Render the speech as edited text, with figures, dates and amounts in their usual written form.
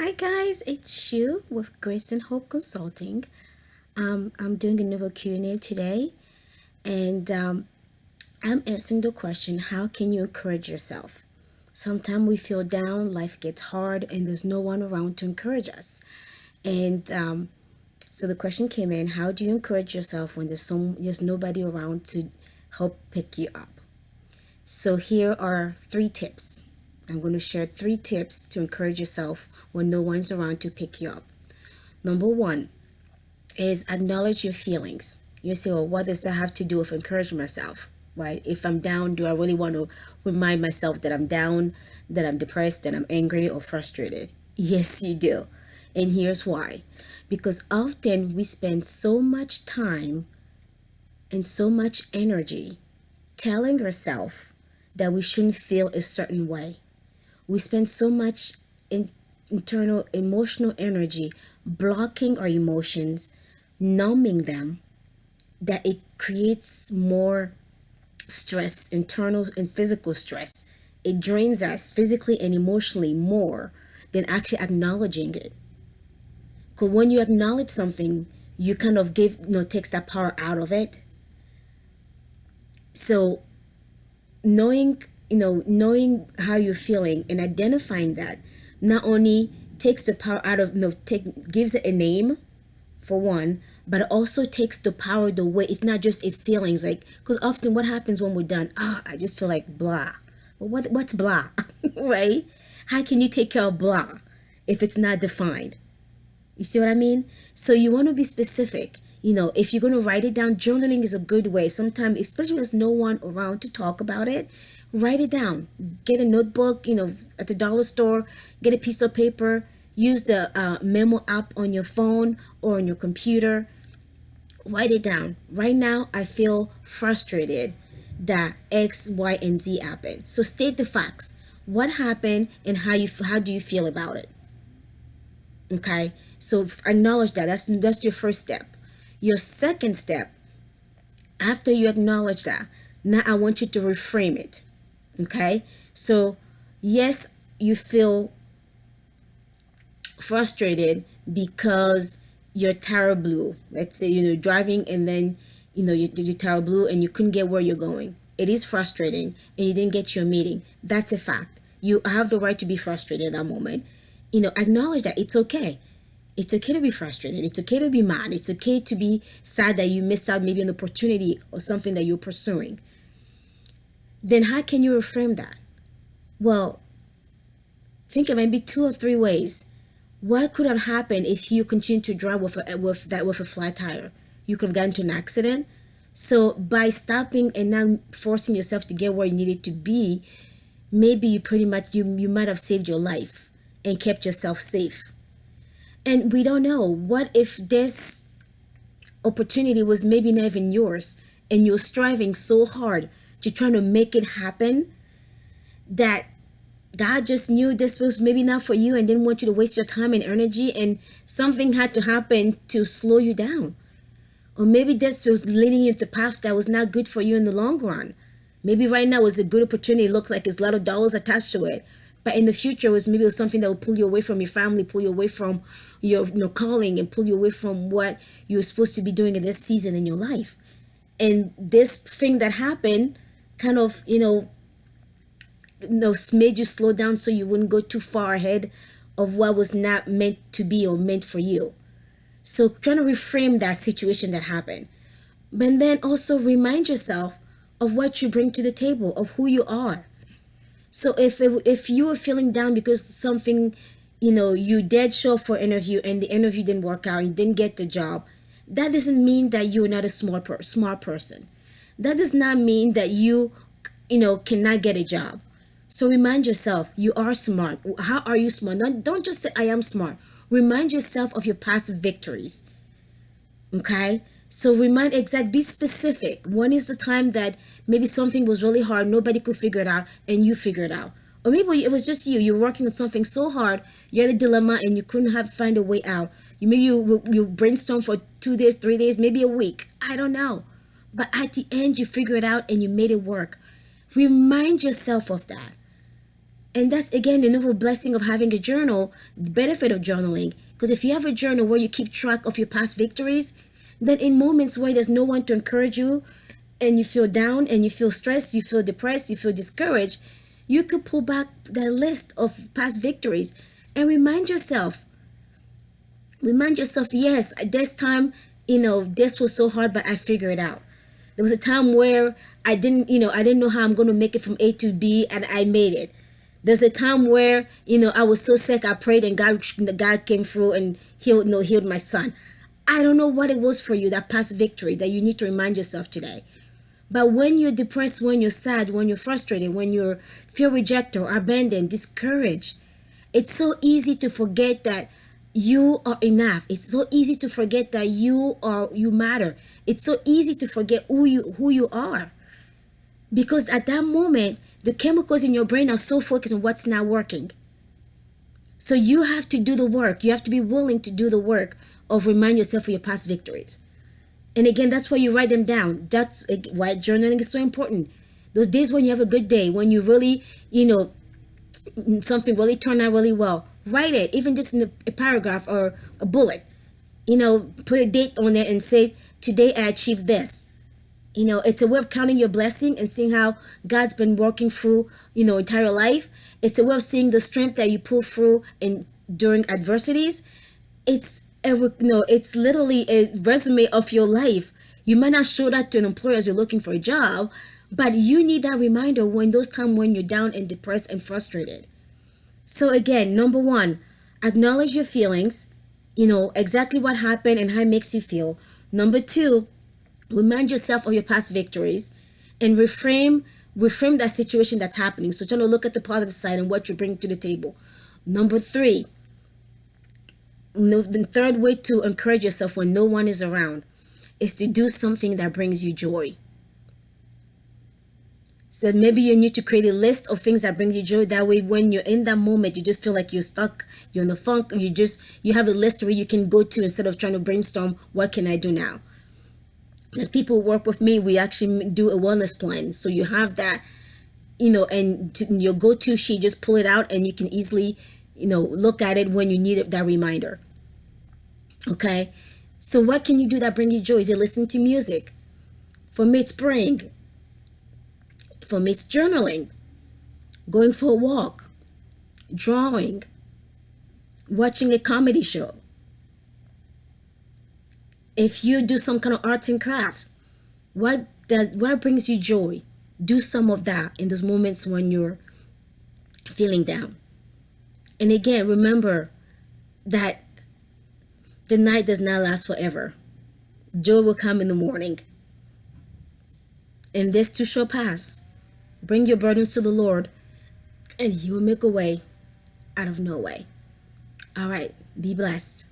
Hi guys, it's Shu with Grace and Hope Consulting. I'm doing another Q&A today, and I'm asking the question: How can you encourage yourself? Sometimes we feel down, life gets hard, and there's no one around to encourage us. And so the question came in: How do you encourage yourself when there's nobody around to help pick you up? So here are 3 tips. I'm going to share 3 tips to encourage yourself when no one's around to pick you up. Number one is acknowledge your feelings. You say, well, what does that have to do with encouraging myself? Right? If I'm down, do I really want to remind myself that I'm down, that I'm depressed, that I'm angry or frustrated? Yes, you do. And here's why. Because often we spend so much time and so much energy telling ourselves that we shouldn't feel a certain way. We spend so much internal emotional energy blocking our emotions, numbing them, that it creates more stress, internal and physical stress. It drains us physically and emotionally more than actually acknowledging it. Because when you acknowledge something, you kind of takes that power out of it. So knowing how you're feeling and identifying that not only takes the power out of gives it a name for one, but it also takes the power the way it's not just a feelings, like, because often what happens when we're done, I just feel like blah. Well, what's blah? Right? How can you take care of blah if it's not defined? You see what I mean? So you want to be specific. If you're going to write it down, journaling is a good way. Sometimes, especially when there's no one around to talk about it, write it down. Get a notebook, at the dollar store, get a piece of paper, use the memo app on your phone or on your computer. Write it down. Right now, I feel frustrated that X, Y, and Z happened. So state the facts. What happened and how do you feel about it? Okay, so acknowledge that. That's your first step. Your second step, after you acknowledge that, now I want you to reframe it. Okay, so yes, you feel frustrated because your tire blew. Let's say driving, and then your tire blew and you couldn't get where you're going. It is frustrating, and you didn't get your meeting. That's a fact. You have the right to be frustrated at that moment. Acknowledge that it's okay. It's okay to be frustrated. It's okay to be mad. It's okay to be sad that you missed out maybe an opportunity or something that you're pursuing. Then how can you reframe that? Well, think of maybe 2 or 3 ways. What could have happened if you continued to drive with a flat tire? You could have gotten into an accident. So by stopping and now forcing yourself to get where you needed to be, maybe you might have saved your life and kept yourself safe. And we don't know. What if this opportunity was maybe not even yours, and you're striving so hard to try to make it happen that God just knew this was maybe not for you and didn't want you to waste your time and energy, and something had to happen to slow you down. Or maybe this was leading you into a path that was not good for you in the long run. Maybe right now was a good opportunity. It looks like there's a lot of dollars attached to it. But in the future, it was something that will pull you away from your family, pull you away from your calling, and pull you away from what you're supposed to be doing in this season in your life. And this thing that happened kind of, made you slow down so you wouldn't go too far ahead of what was not meant to be or meant for you. So trying to reframe that situation that happened. But then also remind yourself of what you bring to the table, of who you are. So if you were feeling down because something, you did show up for interview and the interview didn't work out, you didn't get the job, that doesn't mean that you're not a smart person. That does not mean that cannot get a job. So remind yourself, you are smart. How are you smart? Don't just say I am smart. Remind yourself of your past victories. Okay? So be specific. When is the time that maybe something was really hard, nobody could figure it out, and you figure it out? Or maybe it was just you. You're working on something so hard, you had a dilemma, and you couldn't find a way out. You brainstorm for 2 days, 3 days, maybe a week. I don't know. But at the end, you figure it out and you made it work. Remind yourself of that. And that's again another blessing of having a journal, the benefit of journaling. Because if you have a journal where you keep track of your past victories, then in moments where there's no one to encourage you and you feel down and you feel stressed, you feel depressed, you feel discouraged, you could pull back that list of past victories and remind yourself, yes, at this time, this was so hard, but I figured it out. There was a time where I didn't know how I'm going to make it from A to B, and I made it. There's a time where I was so sick, I prayed, and God came through and healed my son. I don't know what it was for you, that past victory that you need to remind yourself today. But when you're depressed, when you're sad, when you're frustrated, when you feel rejected or abandoned, discouraged, it's so easy to forget that you are enough. It's so easy to forget that you matter. It's so easy to forget who you are. Because at that moment, the chemicals in your brain are so focused on what's not working. So you have to do the work. You have to be willing to do the work of remind yourself of your past victories. And again, that's why you write them down. That's why journaling is so important. Those days when you have a good day, when you really, something really turned out really well, write it, even just in a paragraph or a bullet. Put a date on there and say, today I achieved this. It's a way of counting your blessing and seeing how God's been working through, entire life. It's a way of seeing the strength that you pull through and during adversities. It's literally a resume of your life. You might not show that to an employer as you're looking for a job, but you need that reminder when those times when you're down and depressed and frustrated. So again, number one, acknowledge your feelings, exactly what happened and how it makes you feel. Number two, remind yourself of your past victories and reframe that situation that's happening. So trying to look at the positive side and what you bring to the table. Number three, the third way to encourage yourself when no one is around is to do something that brings you joy. So maybe you need to create a list of things that bring you joy. That way, when you're in that moment, you just feel like you're stuck, you're in the funk, and you have a list where you can go to instead of trying to brainstorm, what can I do now? Like people who work with me, we actually do a wellness plan. So you have that, and your go-to sheet, just pull it out and you can easily, look at it when you need that reminder. Okay. So what can you do that bring you joy? Is it listening to music? For me, it's praying. For me, it's journaling, going for a walk, drawing, watching a comedy show. If you do some kind of arts and crafts, what brings you joy? Do some of that in those moments when you're feeling down. And again, remember that the night does not last forever. Joy will come in the morning. And this too shall pass. Bring your burdens to the Lord, and He will make a way out of no way. All right, be blessed.